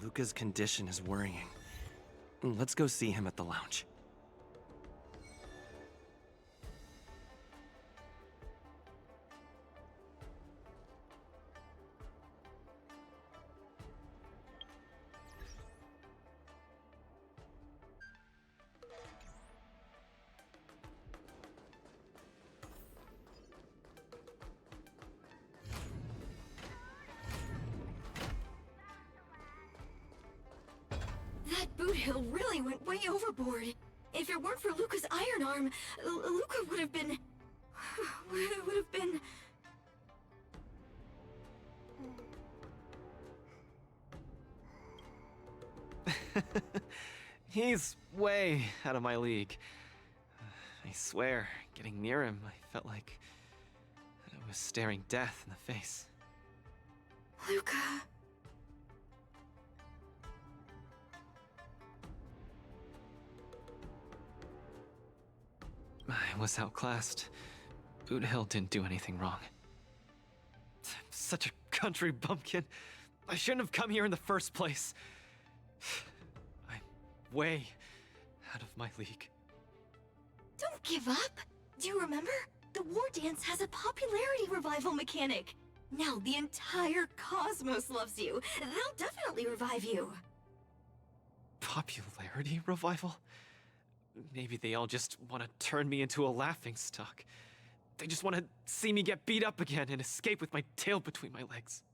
Luca's condition is worrying. Let's go see him at the lounge. That boot hill really went way overboard. If it weren't for Luca's iron arm, Luca would have been... would have been... He's way out of my league. I swear, getting near him, I felt like I was staring death in the face. Luca... I was outclassed. Boot Hill didn't do anything wrong. I'm such a country bumpkin. I shouldn't have come here in the first place. I'm way out of my league. Don't give up! Do you remember? The Wardance has a popularity revival mechanic. Now the entire cosmos loves you. They'll definitely revive you. Popularity revival? Maybe they all just want to turn me into a laughingstock. They just want to see me get beat up again and escape with my tail between my legs.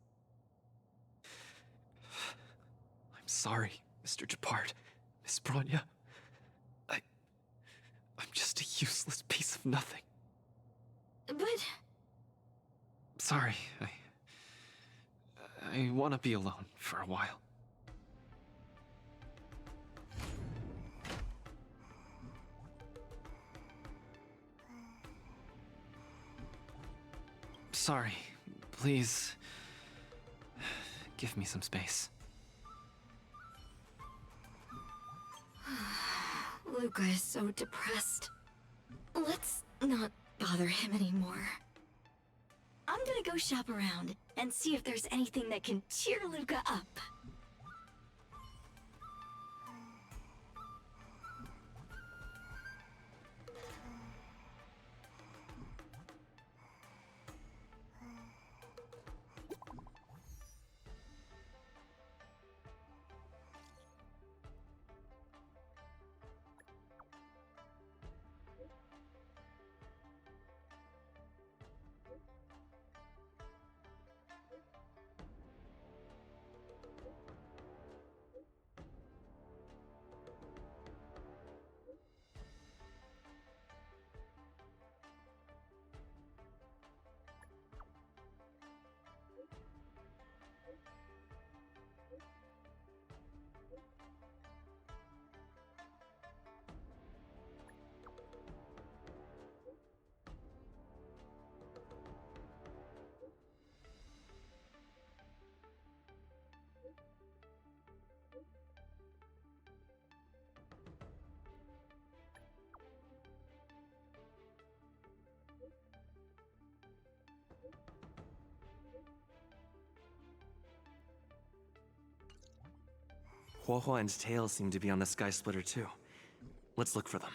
I'm sorry, Mr. Japard, Miss Bronya. I'm just a useless piece of nothing. But... Sorry, I want to be alone for a while. Sorry, please give me some space. Luca is so depressed. Let's not bother him anymore. I'm gonna go shop around and see if there's anything that can cheer Luca up. Huohua and Tail seem to be on the Sky Splitter too. Let's look for them.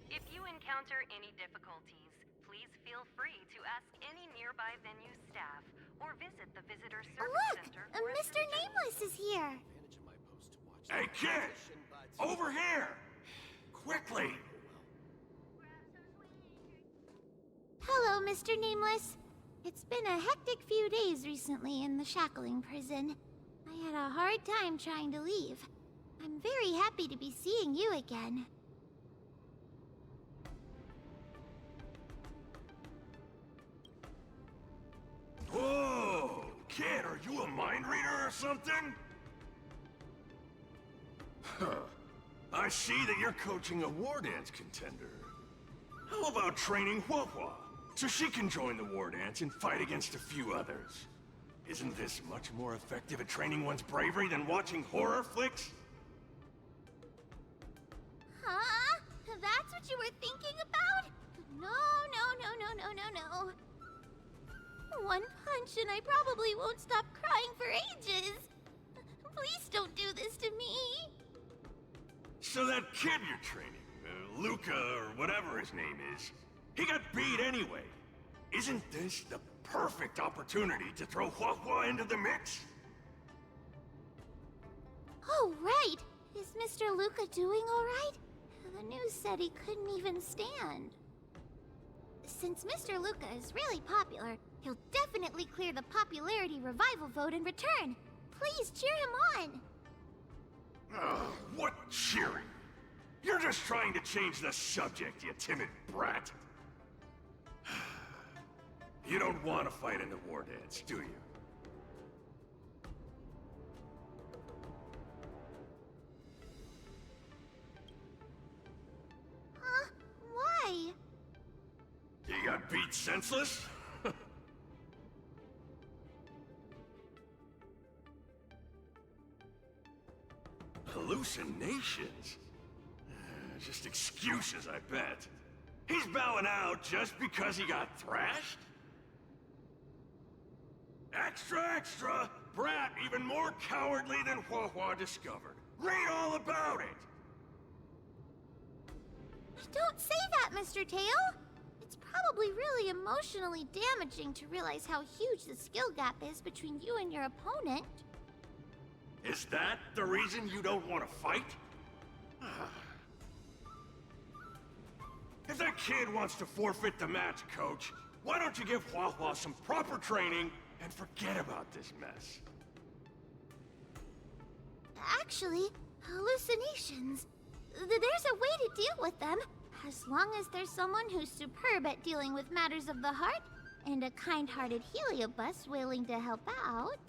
If you encounter any difficulties, please feel free to ask any nearby venue staff or visit the Visitor Service Look! Center. Mr. Nameless is here! Hey, kid! Over here! Quickly! Hello, Mr. Nameless. It's been a hectic few days recently in the shackling prison. I had a hard time trying to leave. I'm very happy to be seeing you again. Whoa! Kid, are you a mind reader or something? Huh. I see that you're coaching a Wardance contender. How about training Huohua, so she can join the Wardance and fight against a few others? Isn't this much more effective at training one's bravery than watching horror flicks? Huh? That's what you were thinking about? No, no, no, no, no, no, no. One punch and I probably won't stop crying for ages. Please don't do this to me. So that kid you're training, Luca or whatever his name is, he got beat anyway. Isn't this the perfect opportunity to throw Hua into the mix? Oh, right. Is Mr. Luca doing all right? The news said he couldn't even stand. Since Mr. Luca is really popular, he'll definitely clear the popularity revival vote in return. Please cheer him on. Ugh, what cheering? You're just trying to change the subject, you timid brat. You don't want to fight in the Wardance, do you? Huh? Why? You got beat senseless? Hallucinations? Just excuses, I bet. He's bowing out just because he got thrashed? Extra, extra! Brat even more cowardly than Hua discovered. Read all about it! Don't say that, Mr. Tail! It's probably really emotionally damaging to realize how huge the skill gap is between you and your opponent. Is that the reason you don't want to fight? If that kid wants to forfeit the match, Coach, why don't you give Hua some proper training and forget about this mess? Actually, hallucinations. There's a way to deal with them, as long as there's someone who's superb at dealing with matters of the heart, and a kind-hearted Heliobus willing to help out.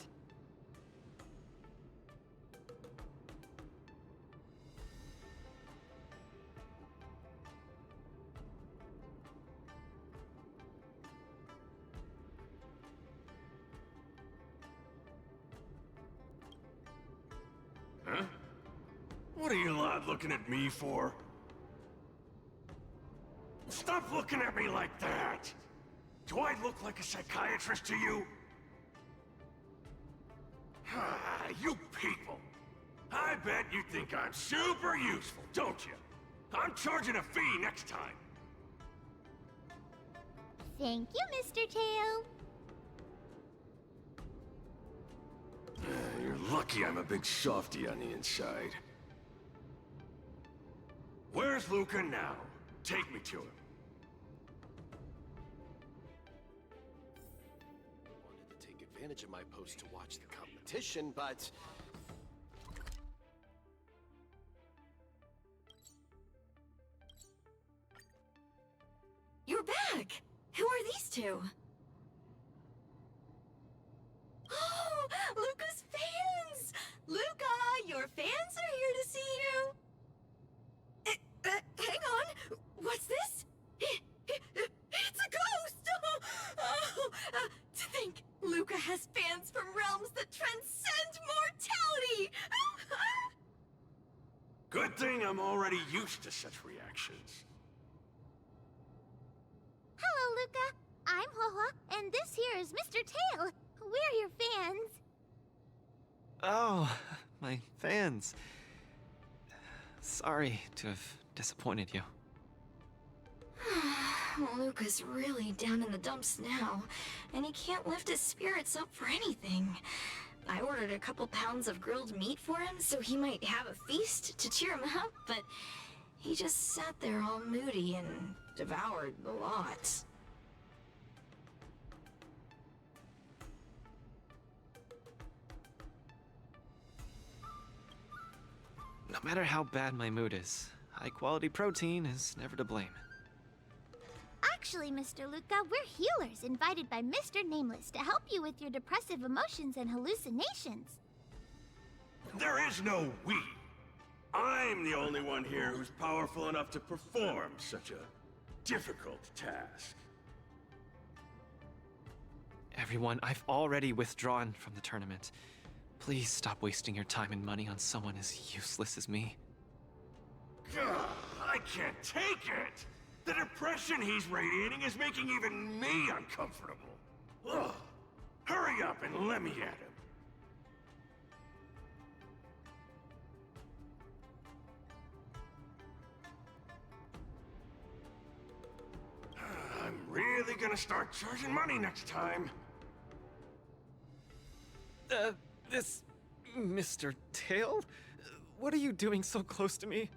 Huh? What are you lot looking at me for? Stop looking at me like that! Do I look like a psychiatrist to you? You people! I bet you think I'm super useful, don't you? I'm charging a fee next time. Thank you, Mr. Tail. You're lucky I'm a big softy on the inside. Where's Luca now? Take me to him. Wanted to take advantage of my post to watch the competition, but... You're back! Who are these two? Oh, Luca's fans! Luca, your fans are here to see you! Hang on! What's this? It's a ghost! To think Luca has fans from realms that transcend mortality! Good thing I'm already used to such reactions. Hello, Luca. I'm Hua, and this here is Mr. Tail. We're your fans. Oh, my fans. Sorry to have disappointed you. Luca's really down in the dumps now, and he can't lift his spirits up for anything. I ordered a couple pounds of grilled meat for him so he might have a feast to cheer him up, but he just sat there all moody and devoured the lot. No matter how bad my mood is, high-quality protein is never to blame. Actually, Mr. Luca, we're healers invited by Mr. Nameless to help you with your depressive emotions and hallucinations. There is no we. I'm the only one here who's powerful enough to perform such a difficult task. Everyone, I've already withdrawn from the tournament. Please stop wasting your time and money on someone as useless as me. Ugh, I can't take it! The depression he's radiating is making even me uncomfortable. Ugh. Hurry up and let me at him. I'm really gonna start charging money next time. This... Mr. Tail? What are you doing so close to me?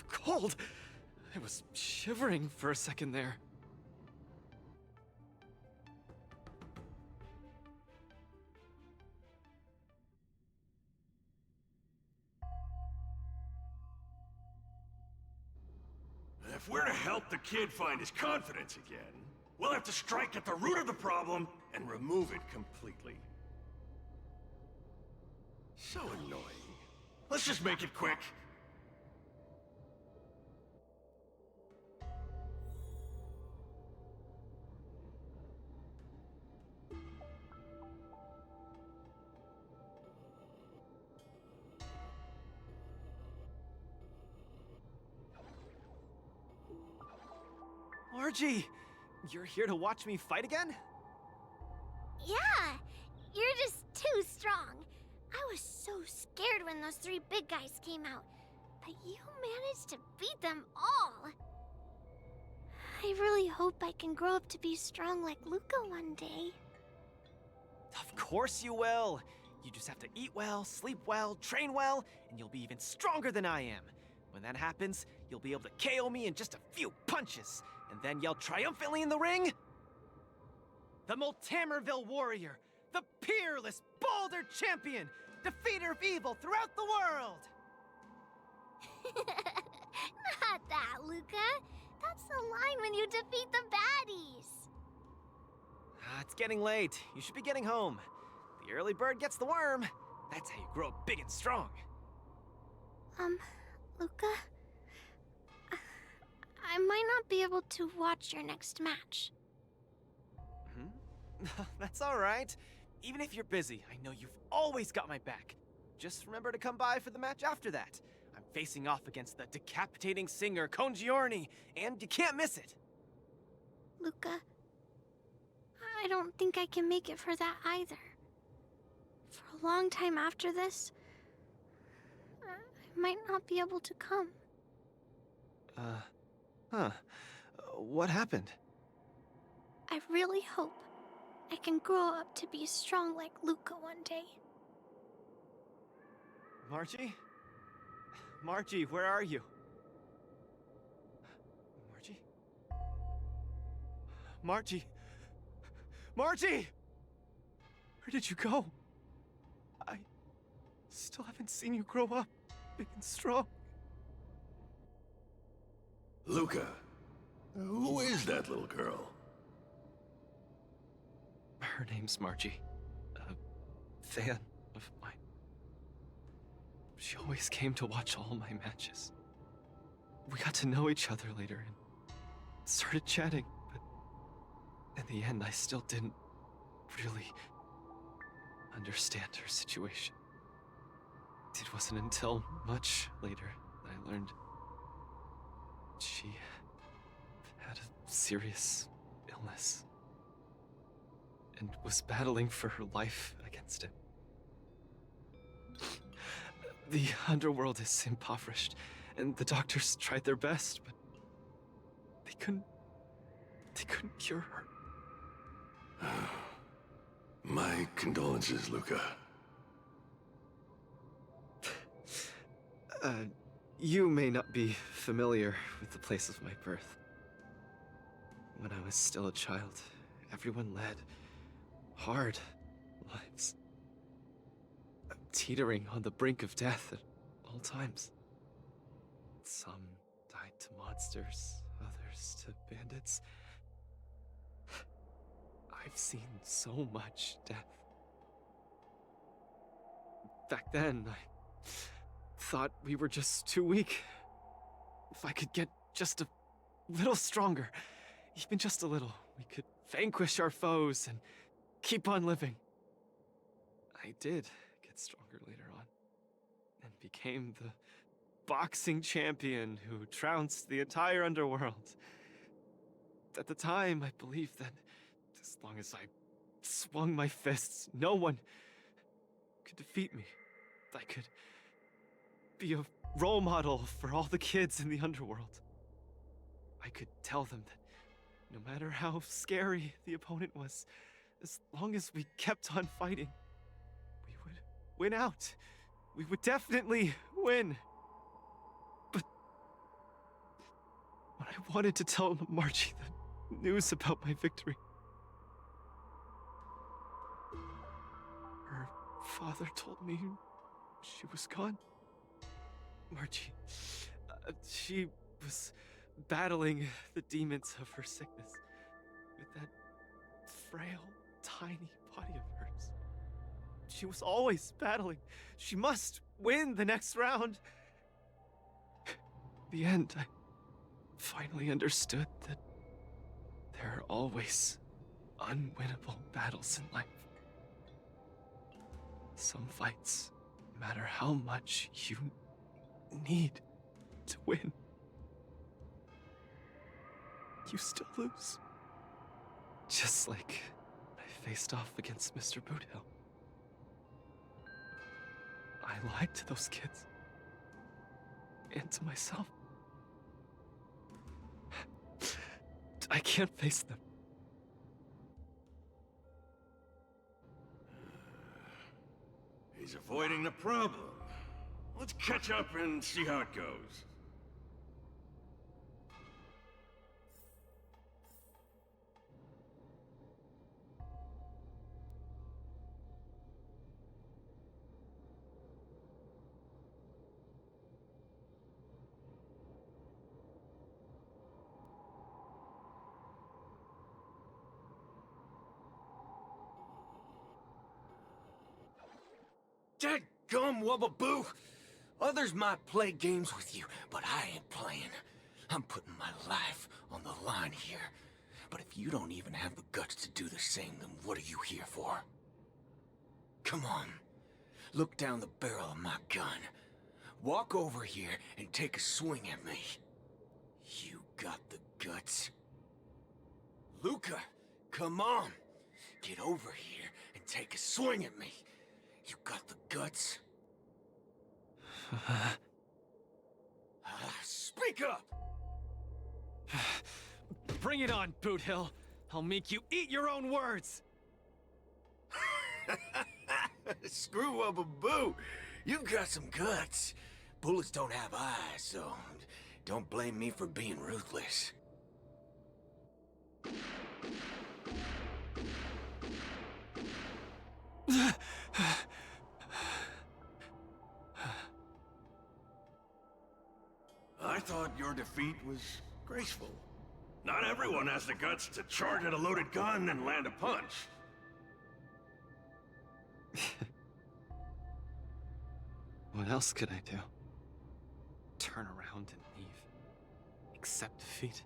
Cold! I was shivering for a second there. If we're to help the kid find his confidence again, we'll have to strike at the root of the problem and remove it completely. So annoying. Let's just make it quick. Margie! You're here to watch me fight again? Yeah, you're just too strong. I was so scared when those three big guys came out, but you managed to beat them all. I really hope I can grow up to be strong like Luca one day. Of course you will! You just have to eat well, sleep well, train well, and you'll be even stronger than I am. When that happens, you'll be able to KO me in just a few punches, and then yell triumphantly in the ring, "The Multamerville Warrior, the peerless Boulder Champion, defeater of evil throughout the world!" Not that, Luca. That's the line when you defeat the baddies. It's getting late. You should be getting home. The early bird gets the worm. That's how you grow up big and strong. Luca? I might not be able to watch your next match. That's all right. Even if you're busy, I know you've always got my back. Just remember to come by for the match after that. I'm facing off against the decapitating singer Congiorni, and you can't miss it. Luca, I don't think I can make it for that either. For a long time after this, I might not be able to come. What happened? I really hope I can grow up to be strong like Luca one day. Margie? Margie, where are you? Margie? Margie? Margie! Where did you go? I still haven't seen you grow up big and strong. Luca, who is that little girl? Her name's Margie. A fan of mine. She always came to watch all my matches. We got to know each other later and started chatting, but in the end, I still didn't really understand her situation. It wasn't until much later that I learned she had a serious illness and was battling for her life against it. The underworld is impoverished, and the doctors tried their best, but they couldn't cure her. My condolences, Luca. You may not be familiar with the place of my birth. When I was still a child, everyone led hard lives, teetering on the brink of death at all times. Some died to monsters, others to bandits. I've seen so much death. Back then, I thought we were just too weak. If I could get just a little stronger, even just a little, we could vanquish our foes and keep on living. I did get stronger later on and became the boxing champion who trounced the entire underworld. At the time, I believed that as long as I swung my fists, no one could defeat me. I could be a role model for all the kids in the underworld. I could tell them that no matter how scary the opponent was, as long as we kept on fighting, we would win out. We would definitely win. But when I wanted to tell Margie the news about my victory, her father told me she was gone. Margie, she was battling the demons of her sickness with that frail, tiny body of hers. She was always battling. She must win the next round. In the end, I finally understood that there are always unwinnable battles in life. Some fights, no matter how much you need to win, you still lose. Just like when I faced off against Mr. Boothill. I lied to those kids. And to myself. I can't face them. He's avoiding the problem. Let's catch up and see how it goes. Dadgum Wubbaboo! Others might play games with you, but I ain't playing. I'm putting my life on the line here. But if you don't even have the guts to do the same, then what are you here for? Come on. Look down the barrel of my gun. Walk over here and take a swing at me. You got the guts? Luca, come on. Get over here and take a swing at me. You got the guts? Speak up! Bring it on, Boothill. I'll make you eat your own words. Screw Wubbaboo. You've got some guts. Bullets don't have eyes, so don't blame me for being ruthless. I thought your defeat was graceful. Not everyone has the guts to charge at a loaded gun and land a punch. What else could I do? Turn around and leave? Accept defeat?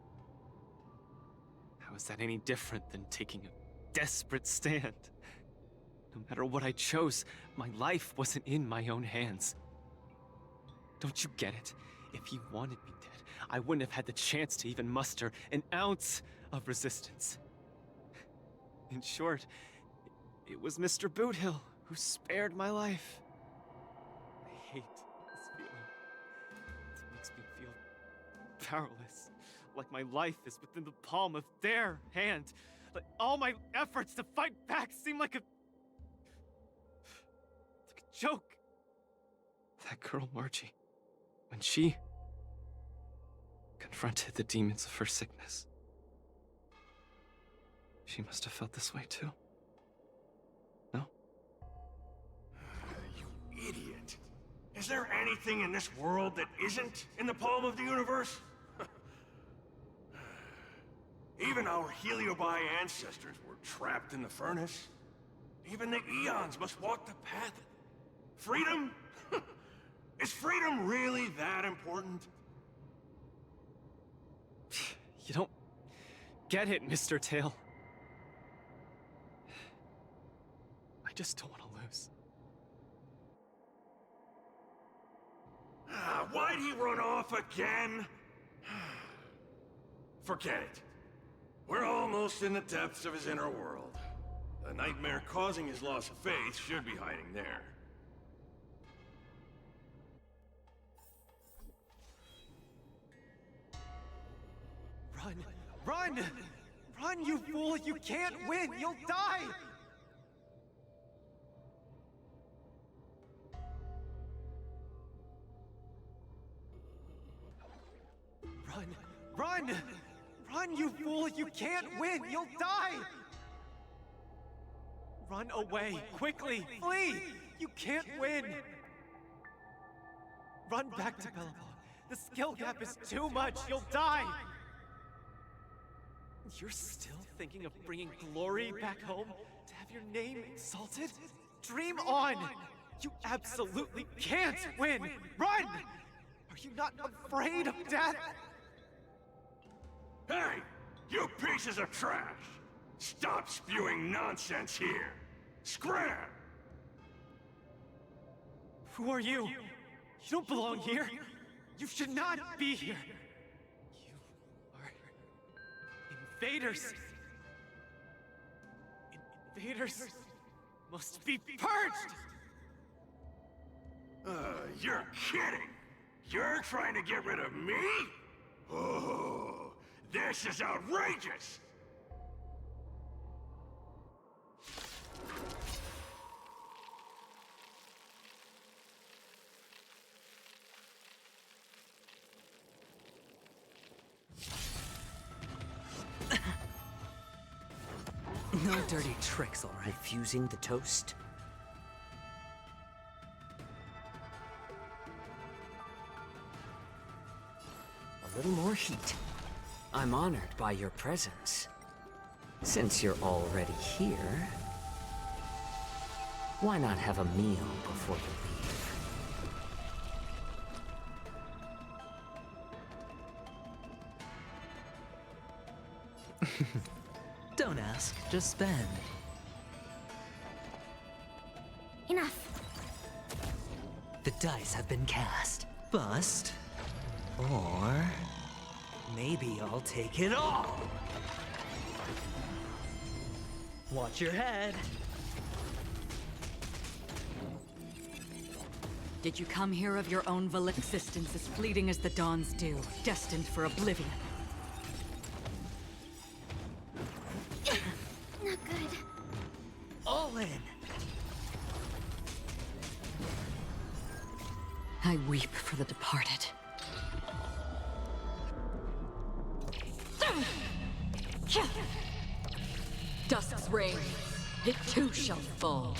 How is that any different than taking a desperate stand? No matter what I chose, my life wasn't in my own hands. Don't you get it? If you wanted me dead, I wouldn't have had the chance to even muster an ounce of resistance. In short, it was Mr. Boothill who spared my life. I hate this feeling. It makes me feel powerless, like my life is within the palm of their hand. Like all my efforts to fight back seem like a joke. That girl Margie, when she confronted the demons of her sickness, she must have felt this way too. No? You idiot. Is there anything in this world that isn't in the palm of the universe? Even our Heliobi ancestors were trapped in the furnace. Even the eons must walk the path. Freedom? Is freedom really that important? You don't get it, Mr. Tail. just don't want to lose. Why'd he run off again? Forget it. We're almost in the depths of his inner world. The nightmare causing his loss of faith should be hiding there. Run! Run! Run, you fool! You can't win! You'll die! Run! Run! Run, you fool! You can't win! You'll die! Run away! Quickly! Flee! You can't win! Run back to Belleville. The skill gap is too much! You'll die! You're still thinking of bringing glory back home? To have your name exalted? Dream on! You absolutely can't win! Run! Are you not afraid of death? Hey! You pieces of trash! Stop spewing nonsense here! Scram! Who are you? You don't belong here! You should not be here! You are... invaders! Invaders must be purged! You're kidding! You're trying to get rid of me? Oh, this is outrageous! No dirty tricks, all right. Refusing the toast? A little more heat. I'm honored by your presence. Since you're already here, why not have a meal before you leave? Don't ask, just spend. Enough. The dice have been cast. Bust. Or... maybe I'll take it all! Watch your head. Did you come here of your own volition? Existence as fleeting as the dawn's dew, destined for oblivion. Not good. All in! I weep for the departed. Dusk's reign, it too shall fall.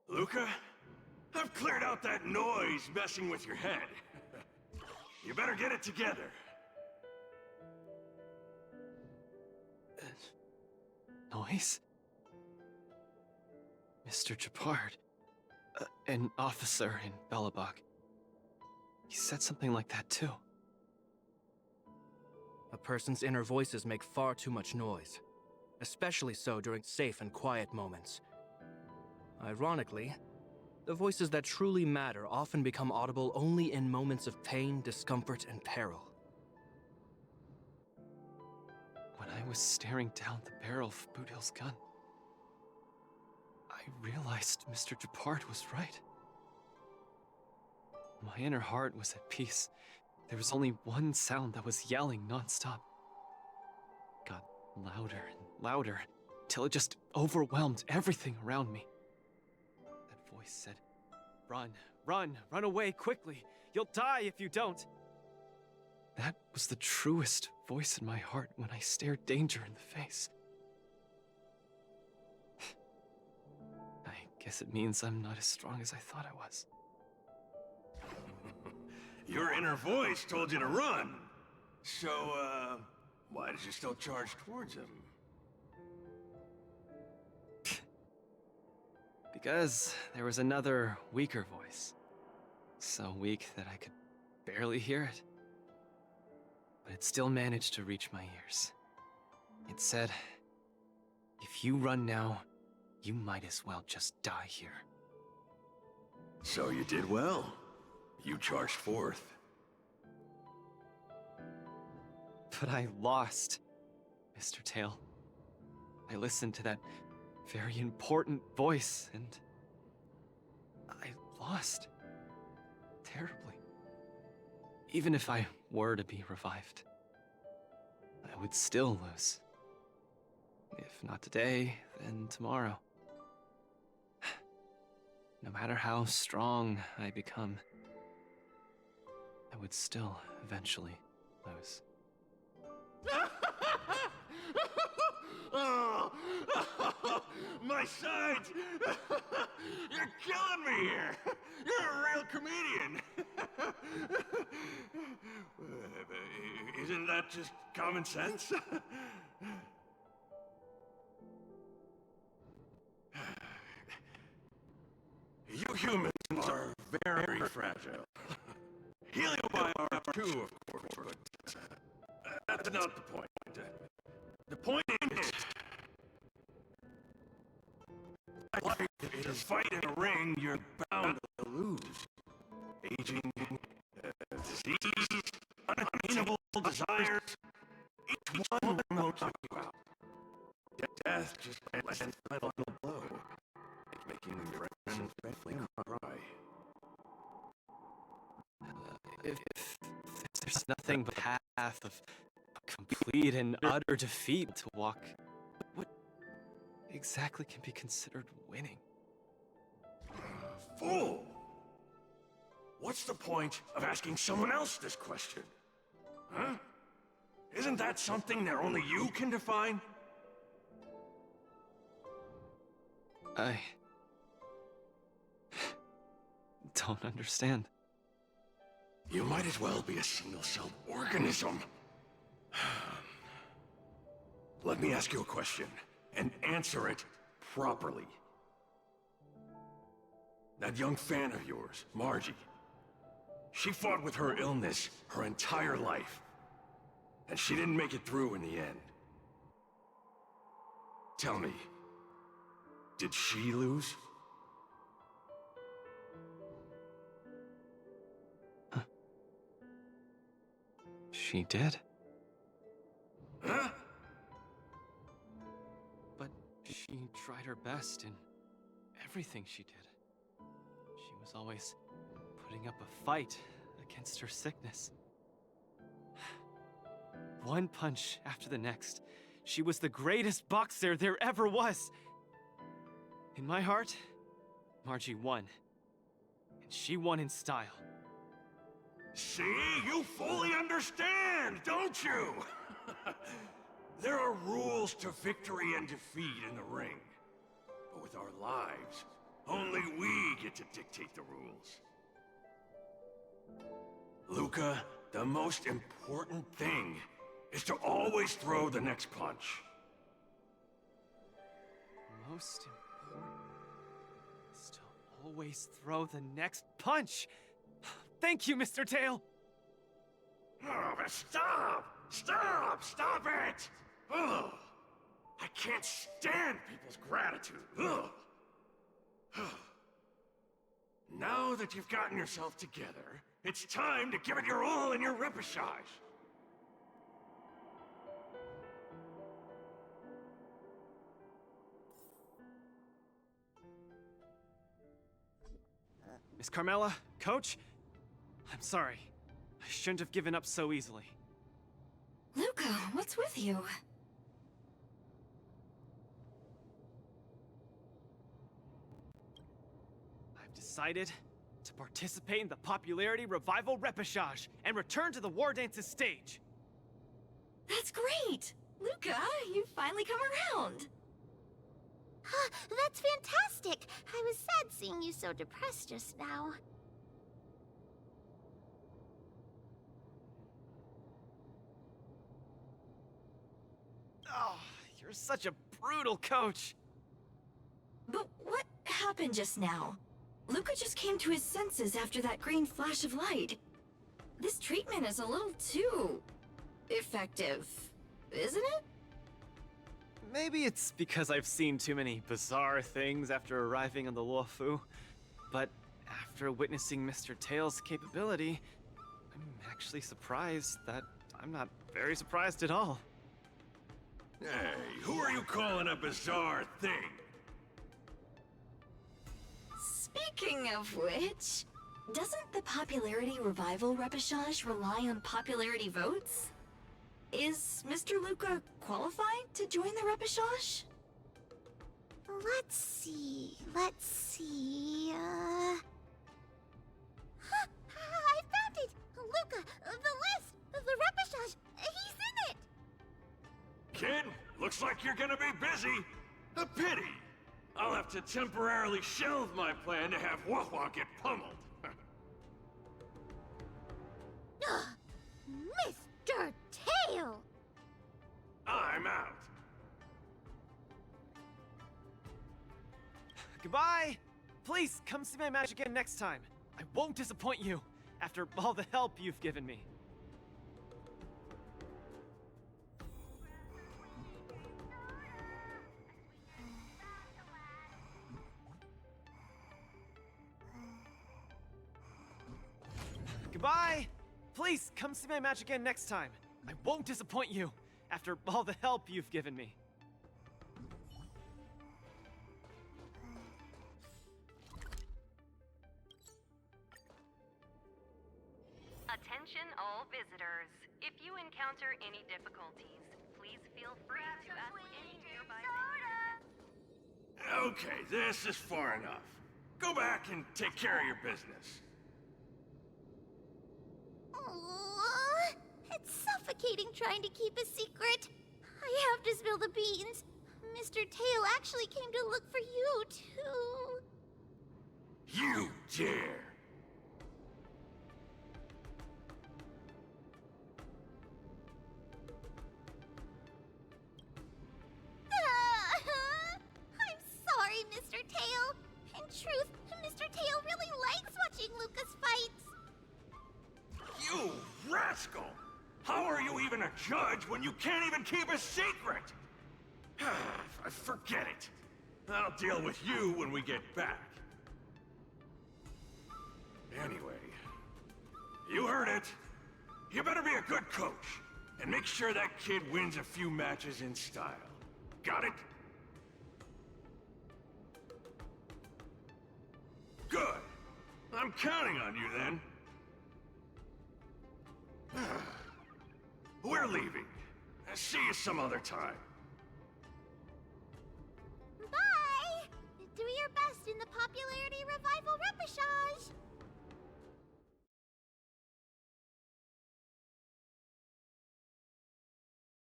Luca, I've cleared out that noise messing with your head. You better get it together. Noise? Mr. Japard. An officer in Belobog. He said something like that too. A person's inner voices make far too much noise, especially so during safe and quiet moments. Ironically, the voices that truly matter often become audible only in moments of pain, discomfort, and peril. When I was staring down the barrel of Boothill's gun, I realized Mr. Japard was right. My inner heart was at peace. There was only one sound that was yelling nonstop. It got louder and louder, till it just overwhelmed everything around me. That voice said, "Run, run, run away quickly! You'll die if you don't!" That was the truest voice in my heart when I stared danger in the face. I guess it means I'm not as strong as I thought I was. Your inner voice told you to run. So, why did you still charge towards him? Because there was another, weaker voice. So weak that I could barely hear it. But it still managed to reach my ears. It said, if you run now, you might as well just die here. So you did well. You charged forth. But I lost, Mr. Tail. I listened to that very important voice, and I lost. Terribly. Even if I were to be revived, I would still lose. If not today, then tomorrow. No matter how strong I become, I would still eventually lose. Oh, my sides! You're killing me here! You're a real comedian! Isn't that just common sense? You humans are very fragile. Heliobio too, of course, but that's not the point. The point is, life is a fight in a ring you're bound to lose. Aging, disease, unattainable desires, each one will knock you out. Death just lands the final blow, making your friends and family cry. If there's nothing but a path of complete and utter defeat to walk, what exactly can be considered winning? Fool! What's the point of asking someone else this question? Huh? Isn't that something that only you can define? I don't understand. You might as well be a single-celled organism. Let me ask you a question, and answer it properly. That young fan of yours, Margie, she fought with her illness her entire life, and she didn't make it through in the end. Tell me, did she lose? She did. Huh? But she tried her best in everything she did. She was always putting up a fight against her sickness. One punch after the next, she was the greatest boxer there ever was. In my heart, Margie won. And she won in style. See? You fully understand, don't you? There are rules to victory and defeat in the ring. But with our lives, only we get to dictate the rules. Luca, the most important thing is to always throw the next punch. Most important is to always throw the next punch. Thank you, Mr. Tail! Oh, but stop! Stop! Stop it! Ugh. I can't stand people's gratitude. Ugh. Now that you've gotten yourself together, it's time to give it your all in your repechage. Miss Carmela, Coach, I'm sorry. I shouldn't have given up so easily. Luca, what's with you? I've decided to participate in the Popularity Revival Repechage and return to the Wardance's stage. That's great! Luca, you've finally come around. That's fantastic! I was sad seeing you so depressed just now. Oh, you're such a brutal coach. But what happened just now? Luca just came to his senses after that green flash of light. This treatment is a little too effective, isn't it? Maybe it's because I've seen too many bizarre things after arriving on the Luofu, but after witnessing Mr. Tail's capability, I'm actually surprised that I'm not very surprised at all. Hey, who are you calling a bizarre thing? Speaking of which, doesn't the popularity revival repechage rely on popularity votes? Is Mr. Luca qualified to join the repechage? Let's see. I found it! Luca, the list! The repechage! He's in it! Kid, looks like you're gonna be busy. A pity. I'll have to temporarily shelve my plan to have Wawa get pummeled. Mr. Tail! I'm out. Goodbye! Please, come see my match again next time. I won't disappoint you, after all the help you've given me. Goodbye! Please, come see my match again next time. I won't disappoint you, after all the help you've given me. Attention all visitors. If you encounter any difficulties, please feel free to ask any nearby vendors. Okay, this is far enough. Go back and take care of your business. Aww, it's suffocating trying to keep a secret. I have to spill the beans. Mr. Tail actually came to look for you, too. You dare! I'm sorry, Mr. Tail. In truth, Mr. Tail really likes watching Lucas fights. You rascal! How are you even a judge when you can't even keep a secret? Forget it. I'll deal with you when we get back. Anyway, you heard it. You better be a good coach and make sure that kid wins a few matches in style. Got it? Good. I'm counting on you then. We're leaving. See you some other time. Bye! Do your best in the popularity revival repechage.